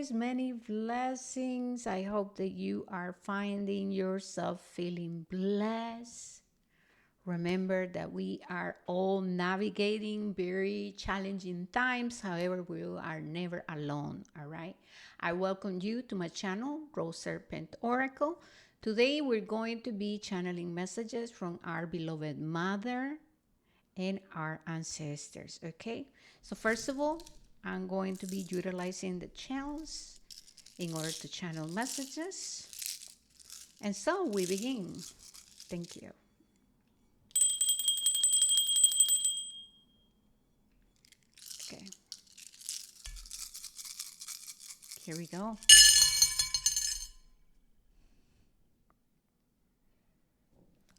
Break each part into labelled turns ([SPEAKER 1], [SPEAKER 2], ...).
[SPEAKER 1] guys. Many blessings. I hope that you are finding yourself feeling blessed. Remember that we are all navigating very challenging times. However, we are never alone. All right. I welcome you to my channel, Rose Serpent Oracle. Today, we're going to be channeling messages from our beloved Mother and our ancestors. Okay. So, first of all, I'm going to be utilizing the channels in order to channel messages. And so we begin. Thank you. Okay, here we go.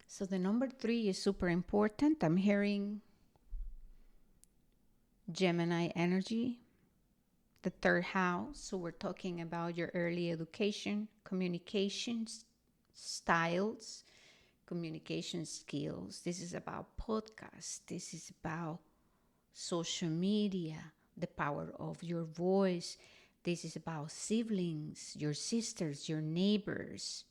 [SPEAKER 1] So the number 3 is super important. I'm hearing Gemini energy, the third house. So we're talking about your early education, communications styles, communication skills. This is about podcasts. This is about social media, the power of your voice. This is about siblings, your sisters, your neighbors,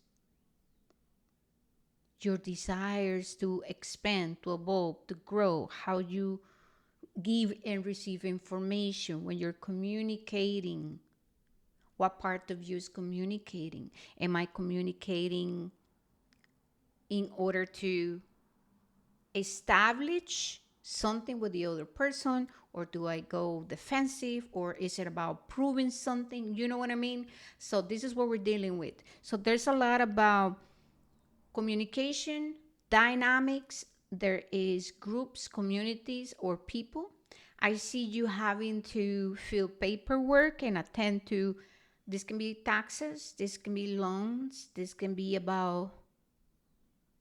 [SPEAKER 1] your desires to expand, to evolve, to grow, how you give and receive information when you're communicating. What part of you is communicating? Am I communicating in order to establish something with the other person, or do I go defensive, or is it about proving something? You know what I mean? So this is what we're dealing with. So there's a lot about communication dynamics. There is groups, communities, or people. I see you having to fill paperwork and attend to, this can be taxes, this can be loans, this can be about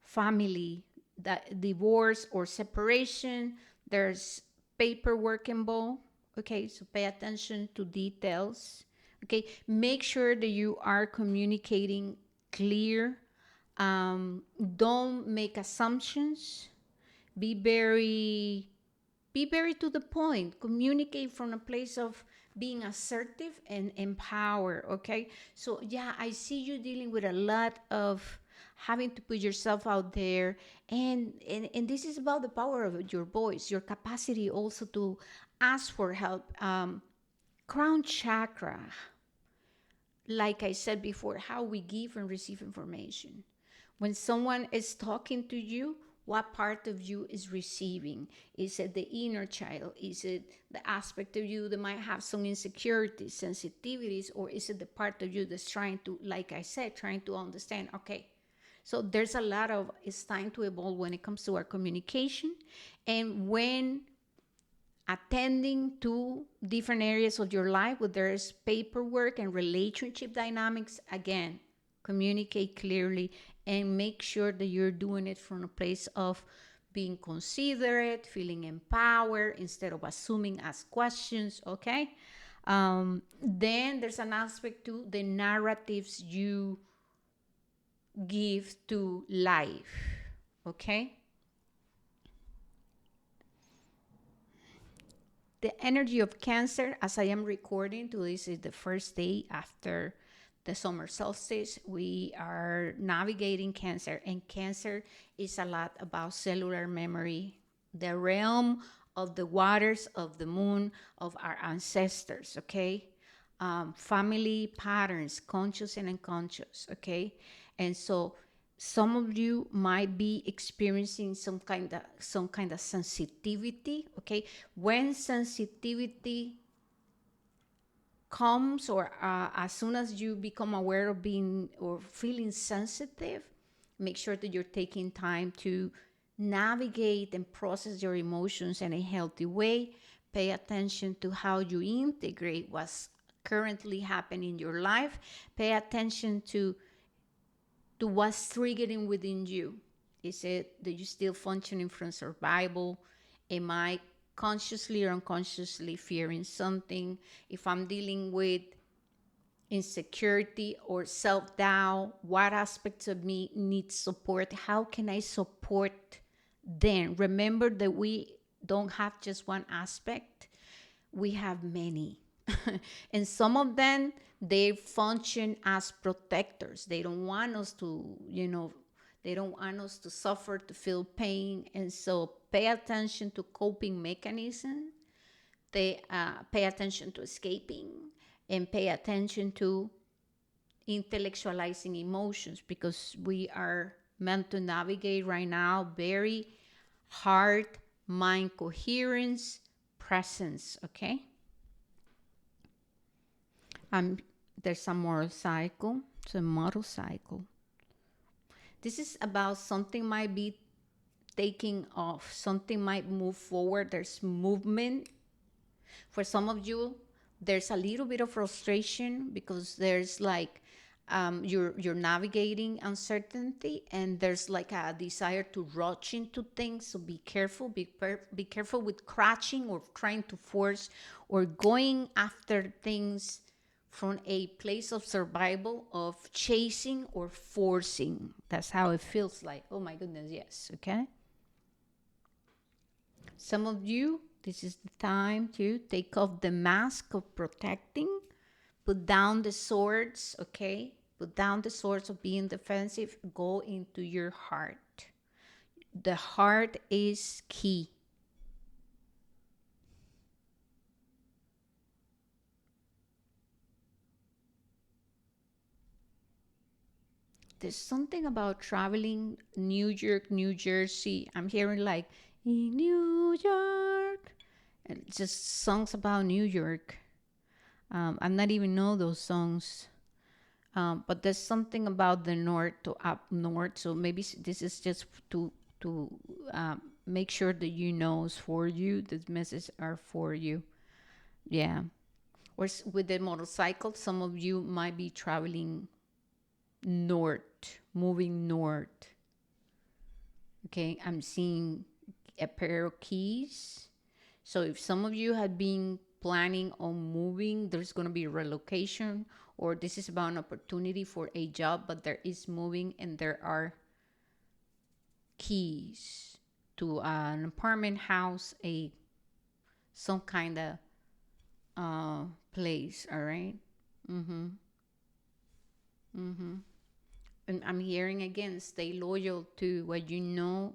[SPEAKER 1] family, that divorce or separation. There's paperwork involved. Okay, so pay attention to details. Okay, make sure that you are communicating clear. Don't make assumptions. Be very to the point. Communicate from a place of being assertive and empower. Okay, so yeah, I see you dealing with a lot of having to put yourself out there, and this is about the power of your voice, your capacity also to ask for help. Crown chakra, like I said before, how we give and receive information. When someone is talking to you, what part of you is receiving? Is it the inner child? Is it the aspect of you that might have some insecurities, sensitivities, or is it the part of you that's trying to, like I said, trying to understand? Okay, so there's a lot of, it's time to evolve when it comes to our communication. And when attending to different areas of your life where there's paperwork and relationship dynamics, again, communicate clearly and make sure that you're doing it from a place of being considerate, feeling empowered instead of assuming, ask questions. Okay. Then there's an aspect to the narratives you give to life. Okay. The energy of Cancer, as I am recording, this is the first day after the summer solstice. We are navigating Cancer, and Cancer is a lot about cellular memory, the realm of the waters, of the moon, of our ancestors. Okay. Family patterns, conscious and unconscious. Okay. And so some of you might be experiencing some kind of sensitivity. Okay, when sensitivity comes, or as soon as you become aware of being or feeling sensitive, make sure that you're taking time to navigate and process your emotions in a healthy way. Pay attention to how you integrate what's currently happening in your life. Pay attention to what's triggering within you. Is it that you're still functioning from survival? Am I consciously or unconsciously fearing something? If I'm dealing with insecurity or self-doubt, what aspects of me need support? How can I support them? Remember that we don't have just one aspect. We have many. And some of them, they function as protectors. They don't want us to, they don't want us to suffer, to feel pain. And so pay attention to coping mechanism. They pay attention to escaping, and pay attention to intellectualizing emotions, because we are meant to navigate right now very heart mind coherence presence. Okay. um there's a motorcycle. It's a motorcycle. This is about something might be taking off, something might move forward. There's movement. For some of you, there's a little bit of frustration because there's like you're navigating uncertainty, and there's like a desire to rush into things. So be careful. Be careful with crouching or trying to force or going after things from a place of survival, of chasing or forcing. That's how it feels like. Oh my goodness, yes. Okay. Some of you, this is the time to take off the mask of protecting, put down the swords, okay? Put down the swords of being defensive, go into your heart. The heart is key. There's something about traveling New York, New Jersey. I'm hearing like in New York, and just songs about New York. I'm not even know those songs. But there's something about the north to up north. So maybe this is just to make sure that you know it's for you. These messages are for you. Yeah. Or with the motorcycle, some of you might be traveling north, moving north. Okay, I'm seeing a pair of keys. So if some of you had been planning on moving, there's going to be relocation, or this is about an opportunity for a job, but there is moving, and there are keys to an apartment house, a some kind of place. All right. Mm-hmm. Mm-hmm. And I'm hearing again, stay loyal to what you know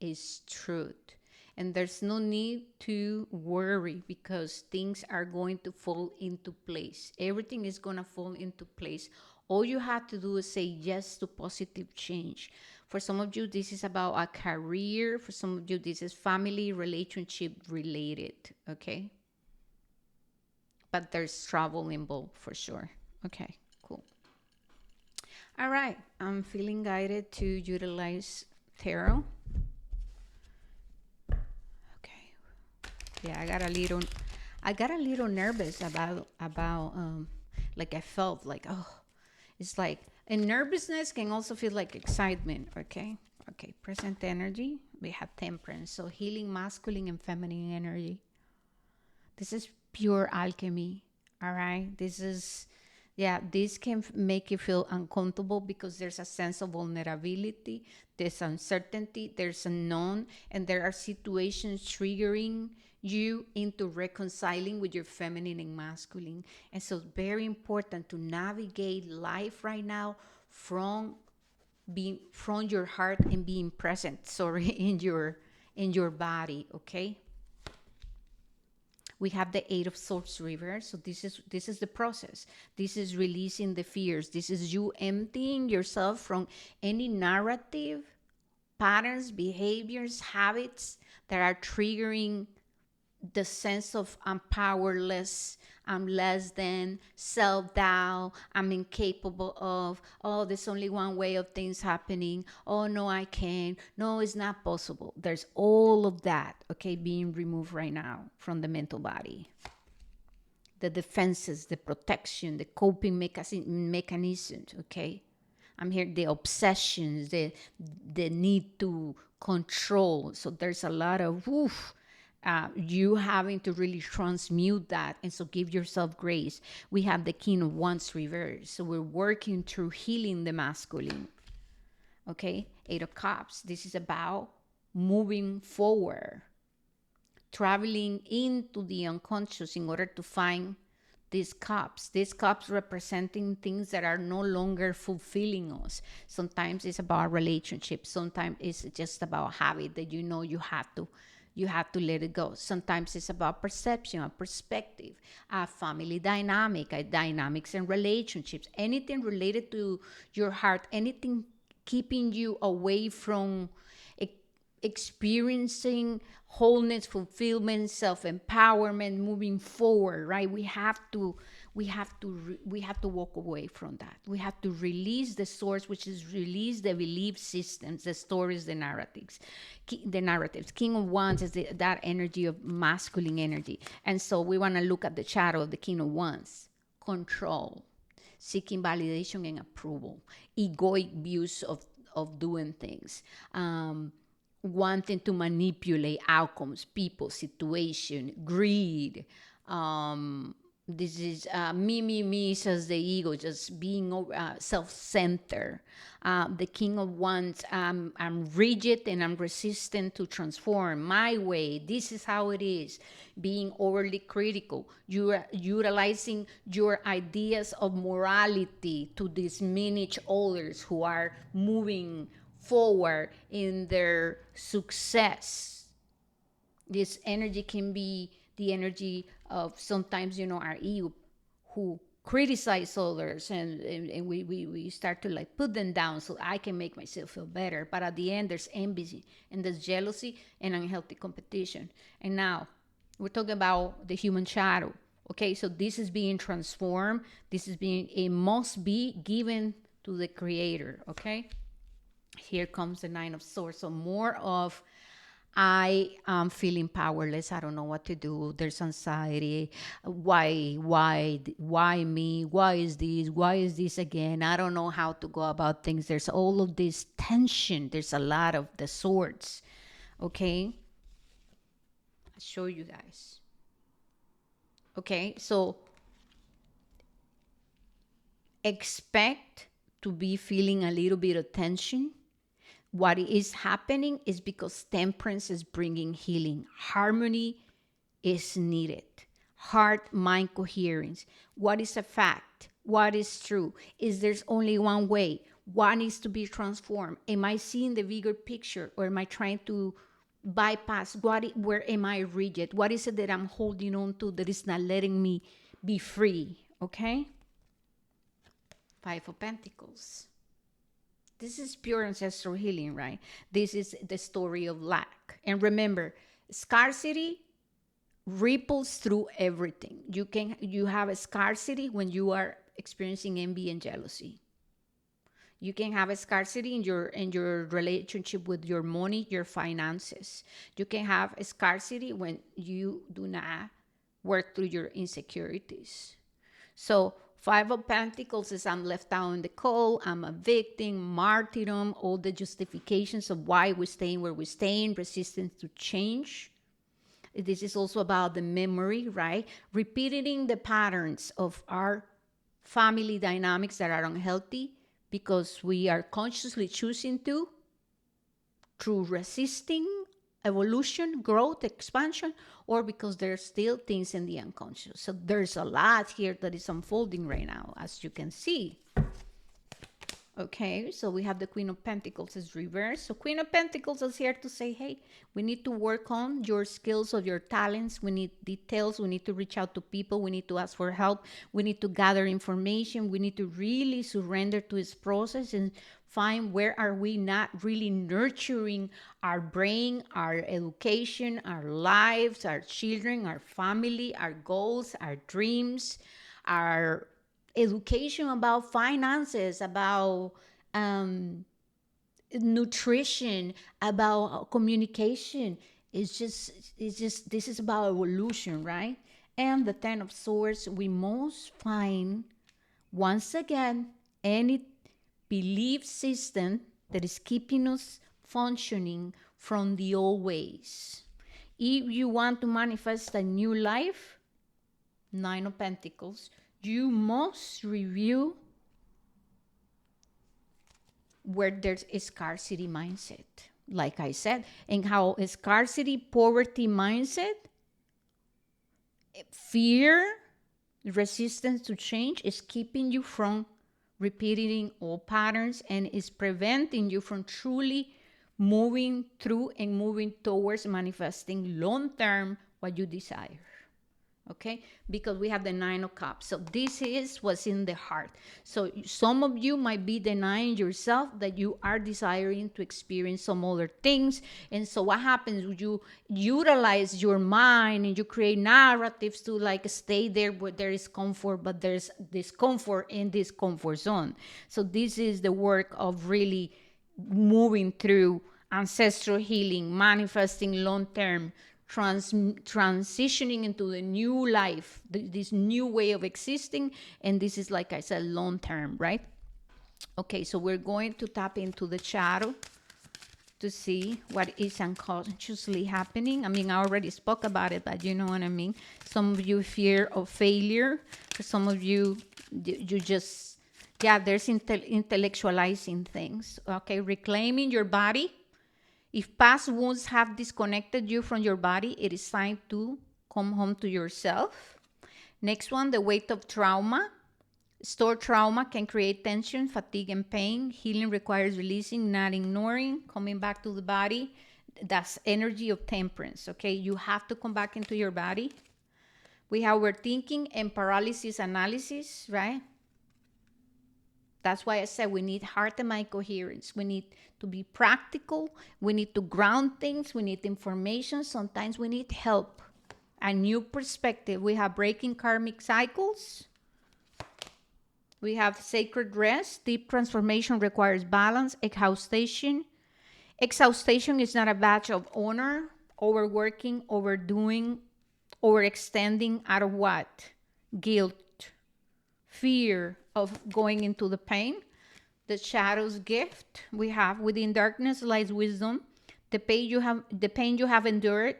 [SPEAKER 1] is truth. And there's no need to worry, because things are going to fall into place. Everything is going to fall into place. All you have to do is say yes to positive change. For some of you, this is about a career. For some of you, this is family, relationship related. Okay. But there's trouble involved for sure. Okay, cool. All right. I'm feeling guided to utilize tarot. Okay. Yeah, I got a little nervous about like I felt like, oh, it's like, and nervousness can also feel like excitement. Okay. Okay. Present energy. We have temperance. So healing masculine and feminine energy. This is pure alchemy. All right. This is, yeah, this can make you feel uncomfortable because there's a sense of vulnerability, there's uncertainty, there's unknown, and there are situations triggering you into reconciling with your feminine and masculine. And so it's very important to navigate life right now from being from your heart and being present, sorry, in your body, okay? We have the Eight of Swords reverse. So this is the process. This is releasing the fears. This is you emptying yourself from any narrative, patterns, behaviors, habits that are triggering the sense of I'm powerless, I'm less than, self doubt, I'm incapable of, oh, there's only one way of things happening, oh, no, I can't, no, it's not possible. There's all of that, okay, being removed right now from the mental body. The defenses, the protection, the coping mechanisms, okay? I'm here, the obsessions, the need to control. So there's a lot of you having to really transmute that, and so give yourself grace. We have the King of Wands reverse, so we're working through healing the masculine. Okay, Eight of Cups. This is about moving forward, traveling into the unconscious in order to find these cups representing things that are no longer fulfilling us. Sometimes it's about relationships, sometimes it's just about habit that you have to let it go. Sometimes it's about perception, a perspective, a family dynamic, a dynamics and relationships, anything related to your heart, anything keeping you away from experiencing wholeness, fulfillment, self-empowerment, moving forward, right? We have to walk away from that. We have to release the source, which is release the belief systems, the stories, the narratives. King of Wands is that energy of masculine energy. And so we want to look at the shadow of the King of Wands. Control, seeking validation and approval, egoic views of doing things, wanting to manipulate outcomes, people, situation, greed. This is me, says the ego, just being self-centered. The King of Wands, I'm rigid and I'm resistant to transform my way. This is how it is. Being overly critical. You are utilizing your ideas of morality to diminish others who are moving forward in their success. This energy can be the energy of sometimes, our ego, who criticize others, and we start to like put them down so I can make myself feel better. But at the end, there's envy and there's jealousy and unhealthy competition. And now we're talking about the human shadow. Okay, so this is being transformed. It must be given to the creator. Okay, here comes the Nine of Swords. So more of, I am feeling powerless. I don't know what to do. There's anxiety. Why me? Why is this? Why is this again? I don't know how to go about things. There's all of this tension. There's a lot of the swords. Okay. I'll show you guys. Okay. So expect to be feeling a little bit of tension. What is happening is because temperance is bringing healing. Harmony is needed. Heart, mind coherence. What is a fact? What is true? Is there's only one way? What needs to be transformed? Am I seeing the bigger picture, or am I trying to bypass? Where am I rigid? What is it that I'm holding on to that is not letting me be free? Okay? Five of Pentacles. This is pure ancestral healing, right? This is the story of lack. And remember, scarcity ripples through everything. You have a scarcity when you are experiencing envy and jealousy. You can have a scarcity in your relationship with your money, your finances. You can have a scarcity when you do not work through your insecurities. So Five of Pentacles is I'm left out in the cold, I'm a victim, martyrdom, all the justifications of why we're staying where we're staying, resistance to change. This is also about the memory, right? Repeating the patterns of our family dynamics that are unhealthy because we are consciously choosing to, through resisting evolution, growth, expansion, or because there's still things in the unconscious. So there's a lot here that is unfolding right now, as you can see. Okay, so we have the Queen of Pentacles is reversed. So Queen of Pentacles is here to say, hey, we need to work on your skills or your talents. We need details. We need to reach out to people. We need to ask for help. We need to gather information. We need to really surrender to this process and find where are we not really nurturing our brain, our education, our lives, our children, our family, our goals, our dreams, our education about finances, about nutrition, about communication. It's just this is about evolution, right? And the Ten of Swords, we must find once again any belief system that is keeping us functioning from the old ways. If you want to manifest a new life, Nine of Pentacles, you must review where there's a scarcity mindset, like I said, and how a scarcity, poverty mindset, fear, Resistance to change is keeping you from repeating old patterns and is preventing you from truly moving through and moving towards manifesting long term what you desire. Okay, because we have the Nine of Cups, so this is what's in the heart. So some of you might be denying yourself that you are desiring to experience some other things, and so what happens, you utilize your mind and you create narratives to like stay there where there is comfort, but there's discomfort in this comfort zone. So this is the work of really moving through ancestral healing, manifesting long term, transitioning into the new life, this new way of existing. And this is, like I said, long term, right? Okay, so we're going to tap into the shadow to see what is unconsciously happening. I mean, I already spoke about it, but you know what I mean. Some of you fear of failure. Some of you, you just, yeah, there's intellectualizing things. Okay, reclaiming your body. If past wounds have disconnected you from your body, it is time to come home to yourself. Next one, the weight of trauma. Stored trauma can create tension, fatigue, and pain. Healing requires releasing, not ignoring, coming back to the body. That's energy of temperance, okay? You have to come back into your body. We have overthinking and paralysis analysis, right? That's why I said we need heart and mind coherence. We need to be practical. We need to ground things. We need information. Sometimes we need help, a new perspective. We have breaking karmic cycles. We have sacred rest. Deep transformation requires balance. Exhaustion. Exhaustion is not a badge of honor. Overworking, overdoing, overextending out of what? Guilt, fear of going into the pain. The shadow's gift we have: within darkness lies wisdom. The pain you have endured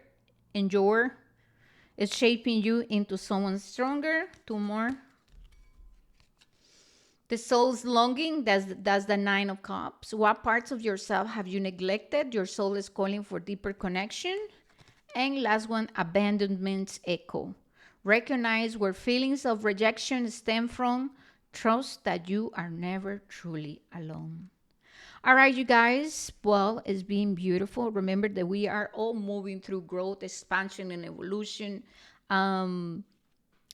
[SPEAKER 1] is shaping you into someone stronger. Two more. The soul's longing, that's the Nine of Cups. What parts of yourself have you neglected? Your soul is calling for deeper connection. And last one, abandonment's echo. Recognize where feelings of rejection stem from. Trust that you are never truly alone. All right, you guys. Well, it's been beautiful. Remember that we are all moving through growth, expansion, and evolution.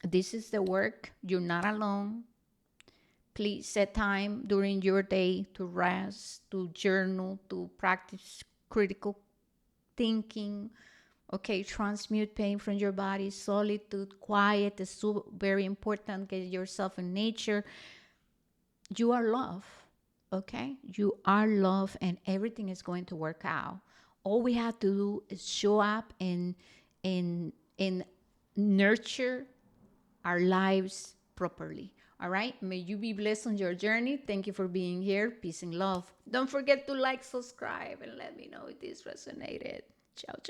[SPEAKER 1] This is the work. You're not alone. Please set time during your day to rest, to journal, to practice critical thinking. Okay, transmute pain from your body. Solitude, quiet is so very important. Get yourself in nature. You are love. Okay, you are love, and everything is going to work out. All we have to do is show up and nurture our lives properly. All right, may you be blessed on your journey. Thank you for being here. Peace and love. Don't forget to like, subscribe, and let me know if this resonated. Ciao, ciao.